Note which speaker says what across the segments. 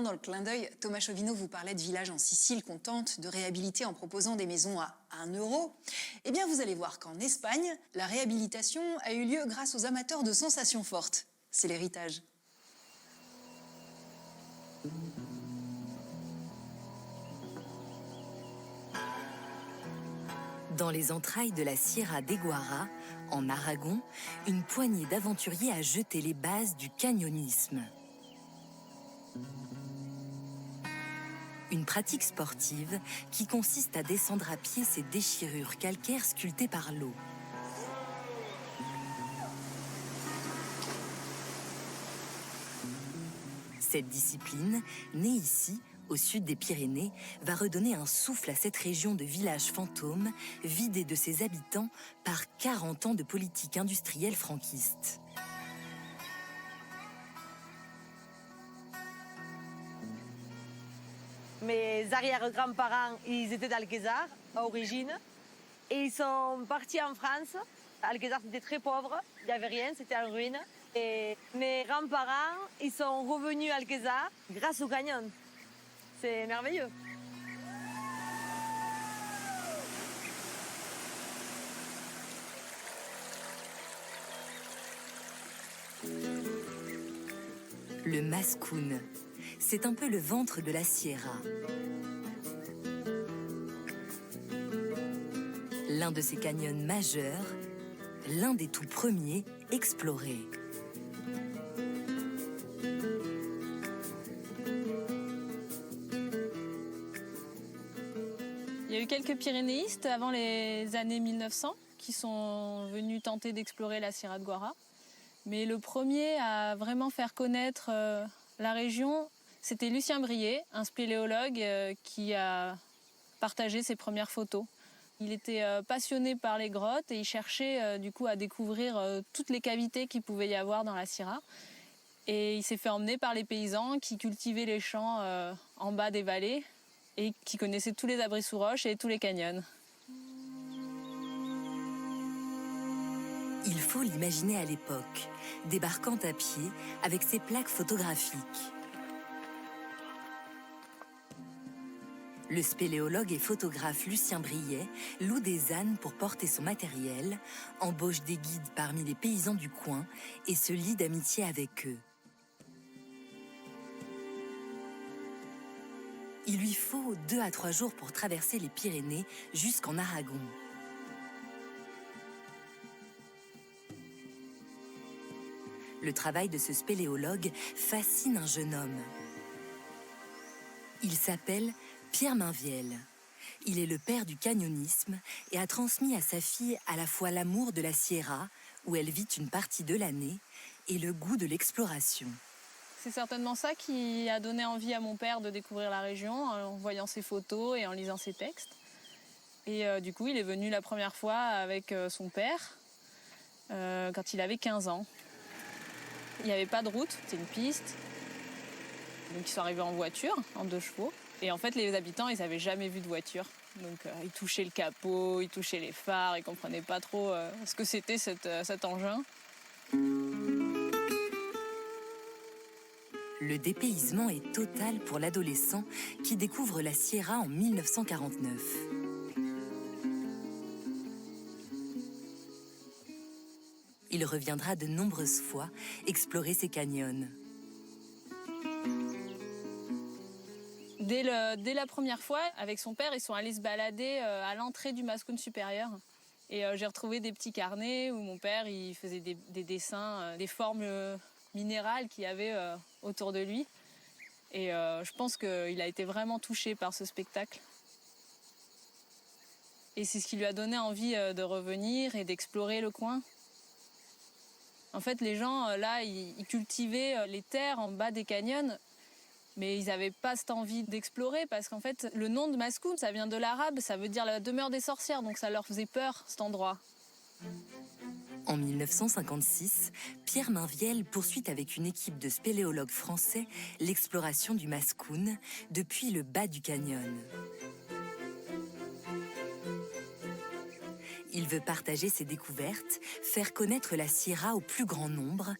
Speaker 1: Dans le clin d'œil, Thomas Chauvineau vous parlait de villages en Sicile qu'on tente de réhabiliter en proposant des maisons à 1 euro. Eh bien, vous allez voir qu'en Espagne, la réhabilitation a eu lieu grâce aux amateurs de sensations fortes. C'est l'héritage.
Speaker 2: Dans les entrailles de la Sierra de Guara, en Aragon, une poignée d'aventuriers a jeté les bases du canyonisme. Une pratique sportive qui consiste à descendre à pied ces déchirures calcaires sculptées par l'eau. Cette discipline, née ici, au sud des Pyrénées, va redonner un souffle à cette région de villages fantômes, vidée de ses habitants par 40 ans de politique industrielle franquiste.
Speaker 3: Mes arrière-grands-parents, ils étaient d'Alquezar, à origine. Et ils sont partis en France. Alquezar, c'était très pauvre, il n'y avait rien, c'était en ruine. Et mes grands-parents, ils sont revenus à Alquezar grâce au canyon. C'est merveilleux.
Speaker 2: Le Mascoun, c'est un peu le ventre de la Sierra. L'un de ces canyons majeurs, l'un des tout premiers explorés.
Speaker 4: Il y a eu quelques pyrénéistes avant les années 1900 qui sont venus tenter d'explorer la Sierra de Guara. Mais le premier à vraiment faire connaître la région, c'était Lucien Brier, un spéléologue qui a partagé ses premières photos. Il était passionné par les grottes et il cherchait du coup à découvrir toutes les cavités qu'il pouvait y avoir dans la Sierra. Et il s'est fait emmener par les paysans qui cultivaient les champs en bas des vallées et qui connaissaient tous les abris sous roche et tous les canyons.
Speaker 2: Il faut l'imaginer à l'époque, débarquant à pied avec ses plaques photographiques. Le spéléologue et photographe Lucien Briet loue des ânes pour porter son matériel, embauche des guides parmi les paysans du coin et se lie d'amitié avec eux. Il lui faut 2 à 3 jours pour traverser les Pyrénées jusqu'en Aragon. Le travail de ce spéléologue fascine un jeune homme. Il s'appelle Pierre Mainvielle. Il est le père du canyonisme et a transmis à sa fille à la fois l'amour de la Sierra, où elle vit une partie de l'année, et le goût de l'exploration.
Speaker 4: C'est certainement ça qui a donné envie à mon père de découvrir la région en voyant ses photos et en lisant ses textes. Et du coup, il est venu la première fois avec son père quand il avait 15 ans. Il n'y avait pas de route, c'était une piste. Donc ils sont arrivés en voiture, en 2 chevaux. Et en fait, les habitants, ils n'avaient jamais vu de voiture. Donc ils touchaient le capot, ils touchaient les phares, ils ne comprenaient pas trop ce que c'était cet engin.
Speaker 2: Le dépaysement est total pour l'adolescent qui découvre la Sierra en 1949. Il reviendra de nombreuses fois explorer ces canyons.
Speaker 4: Dès la première fois, avec son père, ils sont allés se balader à l'entrée du Mascoun supérieur. Et j'ai retrouvé des petits carnets où mon père il faisait des dessins, des formes minérales qu'il y avait autour de lui. Et je pense qu'il a été vraiment touché par ce spectacle. Et c'est ce qui lui a donné envie de revenir et d'explorer le coin. En fait, les gens, là, ils cultivaient les terres en bas des canyons, mais ils n'avaient pas cette envie d'explorer parce qu'en fait, le nom de Mascoun, ça vient de l'arabe, ça veut dire la demeure des sorcières, donc ça leur faisait peur, cet endroit.
Speaker 2: En 1956, Pierre Mainvielle poursuit avec une équipe de spéléologues français l'exploration du Mascoun depuis le bas du canyon. Il veut partager ses découvertes, faire connaître la Sierra au plus grand nombre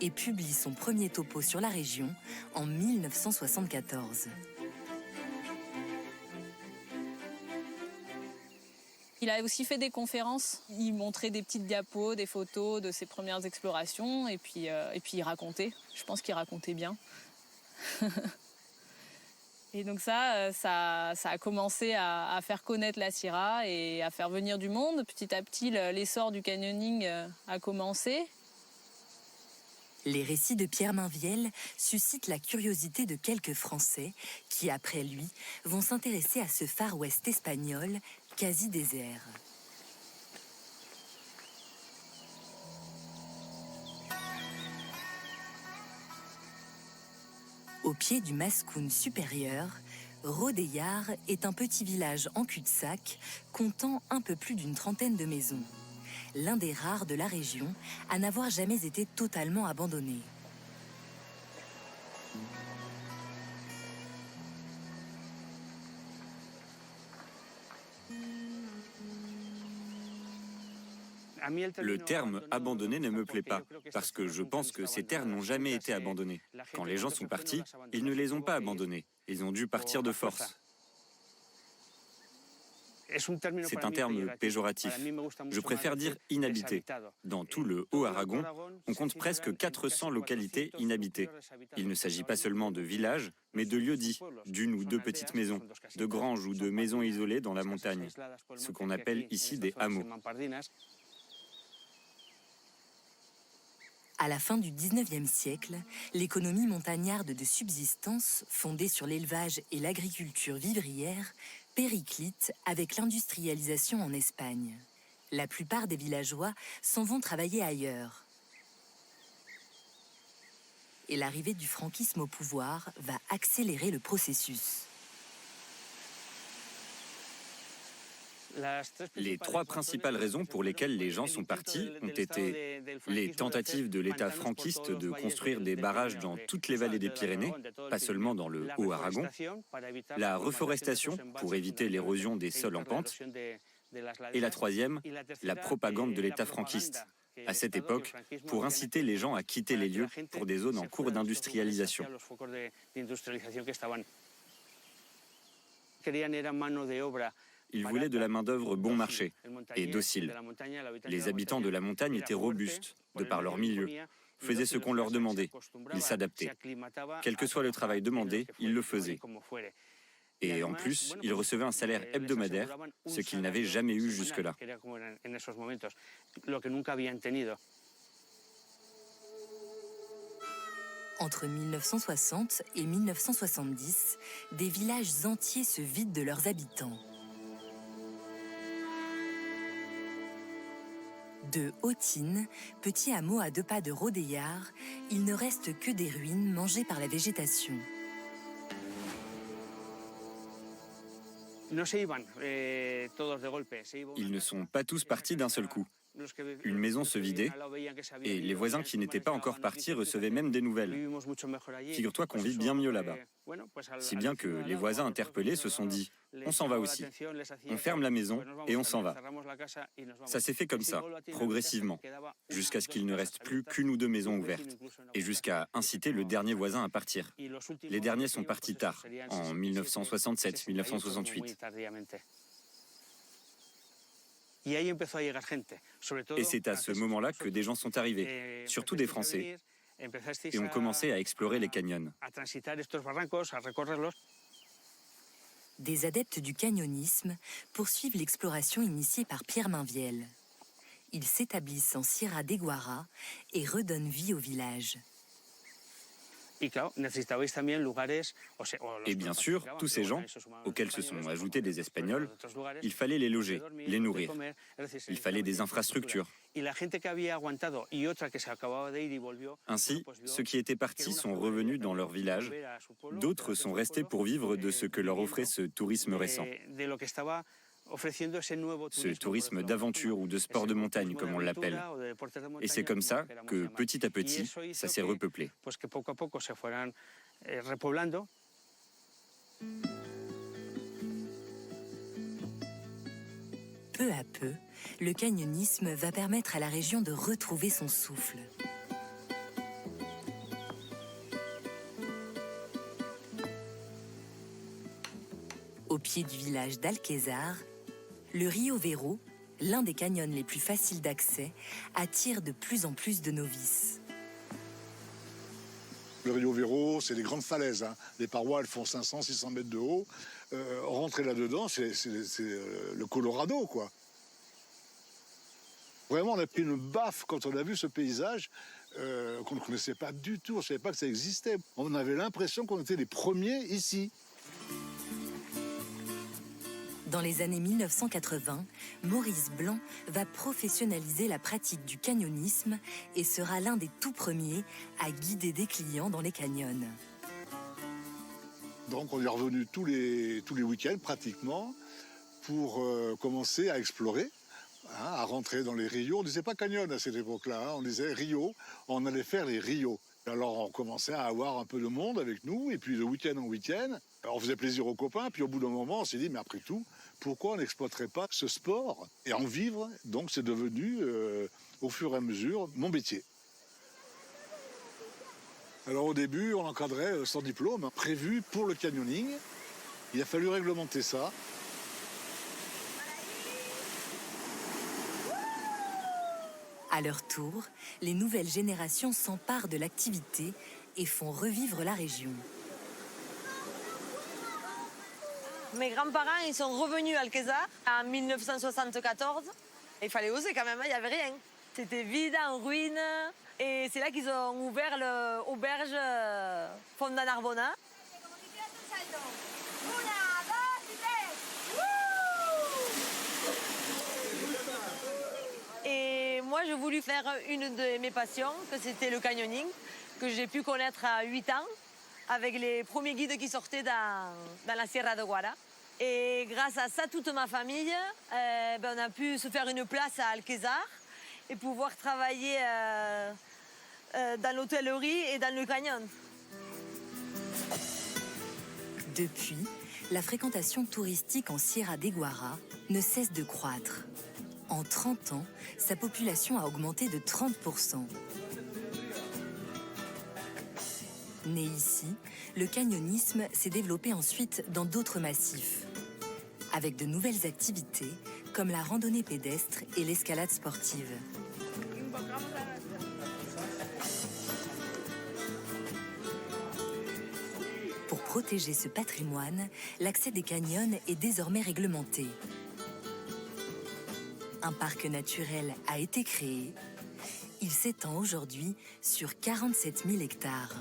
Speaker 2: et publie son premier topo sur la région en 1974.
Speaker 4: Il a aussi fait des conférences. Il montrait des petites diapos, des photos de ses premières explorations et puis il racontait. Je pense qu'il racontait bien. Et donc ça a commencé à faire connaître la Syrah et à faire venir du monde. Petit à petit, l'essor du canyoning a commencé.
Speaker 2: Les récits de Pierre Mainvielle suscitent la curiosité de quelques Français qui, après lui, vont s'intéresser à ce Far West espagnol quasi désert. Au pied du Mascoun supérieur, Rodeyar est un petit village en cul-de-sac comptant un peu plus d'une trentaine de maisons. L'un des rares de la région à n'avoir jamais été totalement abandonné.
Speaker 5: Le terme « abandonné » ne me plaît pas, parce que je pense que ces terres n'ont jamais été abandonnées. Quand les gens sont partis, ils ne les ont pas abandonnés. Ils ont dû partir de force. C'est un terme péjoratif. Je préfère dire « inhabité ». Dans tout le Haut-Aragon, on compte presque 400 localités inhabitées. Il ne s'agit pas seulement de villages, mais de lieux-dits, d'une ou deux petites maisons, de granges ou de maisons isolées dans la montagne, ce qu'on appelle ici des hameaux.
Speaker 2: À la fin du XIXe siècle, l'économie montagnarde de subsistance, fondée sur l'élevage et l'agriculture vivrière, périclite avec l'industrialisation en Espagne. La plupart des villageois s'en vont travailler ailleurs. Et l'arrivée du franquisme au pouvoir va accélérer le processus.
Speaker 5: Les trois principales raisons pour lesquelles les gens sont partis ont été les tentatives de l'État franquiste de construire des barrages dans toutes les vallées des Pyrénées, pas seulement dans le Haut-Aragon, la reforestation pour éviter l'érosion des sols en pente, et la troisième, la propagande de l'État franquiste, à cette époque, pour inciter les gens à quitter les lieux pour des zones en cours d'industrialisation. Ils voulaient de la main-d'œuvre bon marché et docile. Les habitants de la montagne étaient robustes, de par leur milieu, faisaient ce qu'on leur demandait, ils s'adaptaient. Quel que soit le travail demandé, ils le faisaient. Et en plus, ils recevaient un salaire hebdomadaire, ce qu'ils n'avaient jamais eu jusque-là.
Speaker 2: Entre 1960 et 1970, des villages entiers se vident de leurs habitants. De Hautine, petit hameau à 2 pas de Rodeyar, il ne reste que des ruines mangées par la végétation.
Speaker 5: Ils ne sont pas tous partis d'un seul coup. Une maison se vidait et les voisins qui n'étaient pas encore partis recevaient même des nouvelles. Figure-toi qu'on vit bien mieux là-bas. Si bien que les voisins interpellés se sont dit « on s'en va aussi, on ferme la maison et on s'en va ». Ça s'est fait comme ça, progressivement, jusqu'à ce qu'il ne reste plus qu'une ou deux maisons ouvertes, et jusqu'à inciter le dernier voisin à partir. Les derniers sont partis tard, en 1967-1968. Et c'est à ce moment-là que des gens sont arrivés, surtout des Français, et ont commencé à explorer les canyons.
Speaker 2: Des adeptes du canyonisme poursuivent l'exploration initiée par Pierre Mainvielle. Ils s'établissent en Sierra de Guara et redonnent vie au village.
Speaker 5: Et bien sûr, tous ces gens, auxquels se sont ajoutés des Espagnols, il fallait les loger, les nourrir. Il fallait des infrastructures. Ainsi, ceux qui étaient partis sont revenus dans leur village. D'autres sont restés pour vivre de ce que leur offrait ce tourisme récent. Ce tourisme d'aventure ou de sport de montagne, comme on l'appelle. Et c'est comme ça que, petit à petit, ça s'est repeuplé.
Speaker 2: Peu à peu, le canyonisme va permettre à la région de retrouver son souffle. Au pied du village d'Alquezar, le Rio Vero, l'un des canyons les plus faciles d'accès, attire de plus en plus de novices.
Speaker 6: Le Rio Vero, c'est des grandes falaises, hein. Les parois, elles font 500-600 mètres de haut. Rentrer là-dedans, c'est le Colorado, quoi. Vraiment, on a pris une baffe quand on a vu ce paysage qu'on ne connaissait pas du tout. On ne savait pas que ça existait. On avait l'impression qu'on était les premiers ici.
Speaker 2: Dans les années 1980, Maurice Blanc va professionnaliser la pratique du canyonisme et sera l'un des tout premiers à guider des clients dans les canyons.
Speaker 6: Donc on est revenu tous les week-ends pratiquement pour commencer à explorer, hein, à rentrer dans les rios. On ne disait pas canyon à cette époque-là, hein, on disait rio, on allait faire les rios. Alors on commençait à avoir un peu de monde avec nous, et puis de week-end en week-end, on faisait plaisir aux copains, puis au bout d'un moment on s'est dit, mais après tout, pourquoi on n'exploiterait pas ce sport et en vivre? Donc c'est devenu, au fur et à mesure, mon métier. Alors au début, on encadrait sans diplôme, prévu pour le canyoning. Il a fallu réglementer ça.
Speaker 2: À leur tour, les nouvelles générations s'emparent de l'activité et font revivre la région.
Speaker 3: Mes grands-parents, ils sont revenus à Alquezar en 1974. Il fallait oser quand même, il n'y avait rien. C'était vide, en ruine. Et c'est là qu'ils ont ouvert l'auberge Fonda Narbona. Et moi, j'ai voulu faire une de mes passions, que c'était le canyoning, que j'ai pu connaître à 8 ans, avec les premiers guides qui sortaient dans la Sierra de Guara. Et grâce à ça, toute ma famille, on a pu se faire une place à Alquezar et pouvoir travailler dans l'hôtellerie et dans le canyon.
Speaker 2: Depuis, la fréquentation touristique en Sierra de Guara ne cesse de croître. En 30 ans, sa population a augmenté de 30%. Né ici, le canyonisme s'est développé ensuite dans d'autres massifs, avec de nouvelles activités comme la randonnée pédestre et l'escalade sportive. Pour protéger ce patrimoine, l'accès des canyons est désormais réglementé. Un parc naturel a été créé. Il s'étend aujourd'hui sur 47 000 hectares.